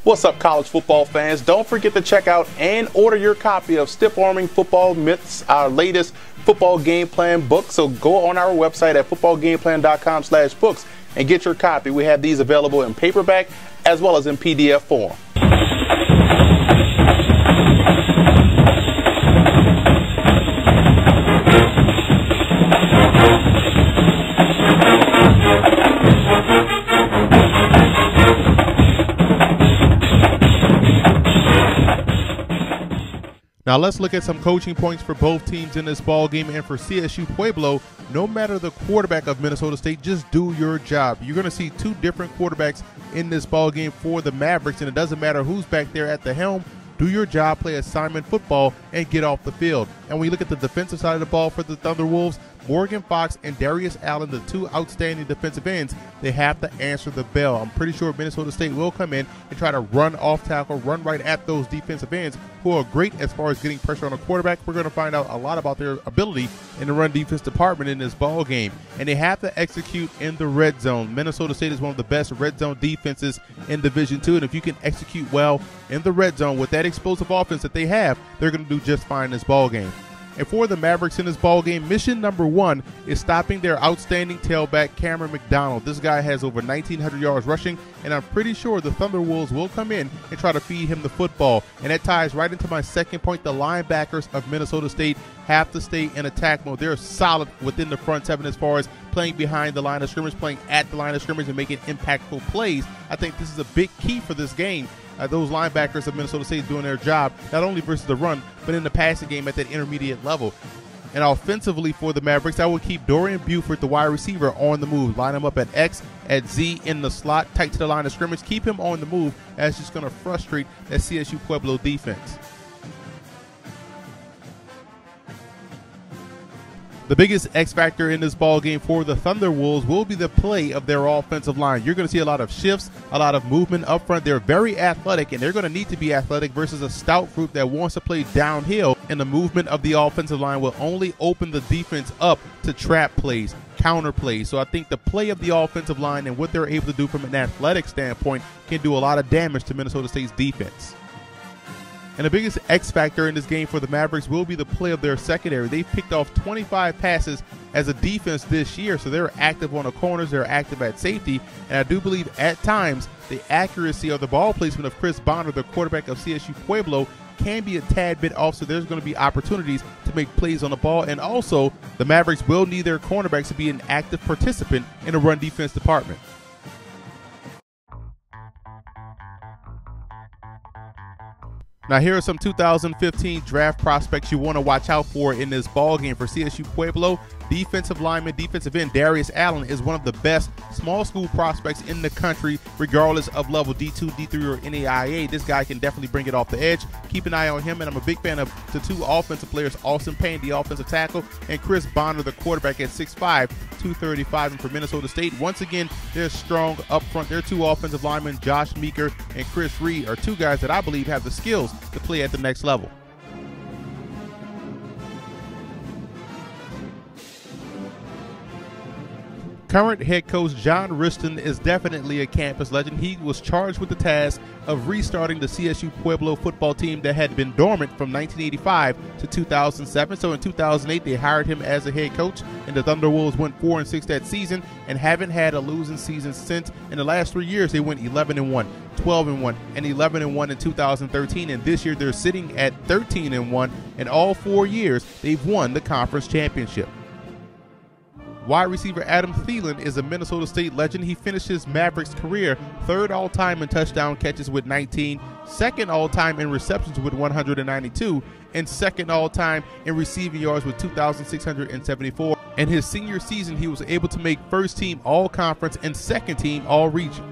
What's up, college football fans? Don't forget to check out and order your copy of Stiff Arming Football Myths, our latest football game plan book. So go on our website at footballgameplan.com/books and get your copy. We have these available in paperback as well as in PDF form. Now let's look at some coaching points for both teams in this ball game. And for CSU Pueblo, no matter the quarterback of Minnesota State, just do your job. You're going to see two different quarterbacks in this ball game for the Mavericks, and it doesn't matter who's back there at the helm. Do your job, play assignment football, and get off the field. And when you look at the defensive side of the ball for the Thunderwolves, Morgan Fox and Darius Allen, the two outstanding defensive ends, they have to answer the bell. I'm pretty sure Minnesota State will come in and try to run off tackle, run right at those defensive ends who are great as far as getting pressure on a quarterback. We're going to find out a lot about their ability in the run defense department in this ball game. And they have to execute in the red zone. Minnesota State is one of the best red zone defenses in Division II, and if you can execute well in the red zone with that explosive offense that they have, they're going to do just fine in this ball game. And for the Mavericks in this ball game, mission number one is stopping their outstanding tailback, Cameron McDonald. This guy has over 1,900 yards rushing, and I'm pretty sure the Thunderwolves will come in and try to feed him the football. And that ties right into my second point. The linebackers of Minnesota State have to stay in attack mode. They're solid within the front seven as far as playing behind the line of scrimmage, playing at the line of scrimmage, and making impactful plays. I think this is a big key for this game. Those linebackers of Minnesota State doing their job, not only versus the run, but in the passing game at that intermediate level. And offensively for the Mavericks, I would keep Dorian Buford, the wide receiver, on the move. Line him up at X, at Z, in the slot, tight to the line of scrimmage. Keep him on the move. That's just going to frustrate that CSU Pueblo defense. The biggest X factor in this ball game for the Thunderwolves will be the play of their offensive line. You're going to see a lot of shifts, a lot of movement up front. They're very athletic, and they're going to need to be athletic versus a stout group that wants to play downhill. And the movement of the offensive line will only open the defense up to trap plays, counter plays. So I think the play of the offensive line and what they're able to do from an athletic standpoint can do a lot of damage to Minnesota State's defense. And the biggest X factor in this game for the Mavericks will be the play of their secondary. They've picked off 25 passes as a defense this year, so they're active on the corners, they're active at safety, and I do believe at times the accuracy of the ball placement of Chris Bonner, the quarterback of CSU Pueblo, can be a tad bit off, so there's going to be opportunities to make plays on the ball. And also, the Mavericks will need their cornerbacks to be an active participant in the run defense department. Now here are some 2015 draft prospects you want to watch out for in this ball game. For CSU Pueblo, defensive lineman, defensive end Darius Allen is one of the best small school prospects in the country, regardless of level D2, D3, or NAIA. This guy can definitely bring it off the edge. Keep an eye on him, and I'm a big fan of the two offensive players, Austin Payne, the offensive tackle, and Chris Bonner, the quarterback, at 6'5", 235. And for Minnesota State, once again, they're strong up front. Their two offensive linemen, Josh Meeker and Chris Reed, are two guys that I believe have the skills to play at the next level. Current head coach John Riston is definitely a campus legend. He was charged with the task of restarting the CSU Pueblo football team that had been dormant from 1985 to 2007. So in 2008, they hired him as a head coach, and the Thunderwolves went 4-6 that season and haven't had a losing season since. In the last 3 years, they went 11-1, 12-1, and 11-1 in 2013. And this year, they're sitting at 13-1. And all 4 years, they've won the conference championship. Wide receiver Adam Thielen is a Minnesota State legend. He finished his Mavericks career third all-time in touchdown catches with 19, second all-time in receptions with 192, and second all-time in receiving yards with 2,674. In his senior season, he was able to make first-team all-conference and second-team all-region.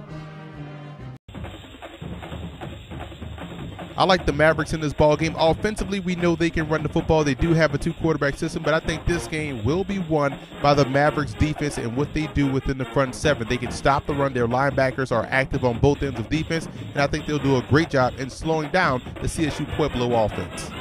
I like the Mavericks in this ball game. Offensively, we know they can run the football. They do have a two-quarterback system, but I think this game will be won by the Mavericks defense and what they do within the front seven. They can stop the run. Their linebackers are active on both ends of defense, and I think they'll do a great job in slowing down the CSU Pueblo offense.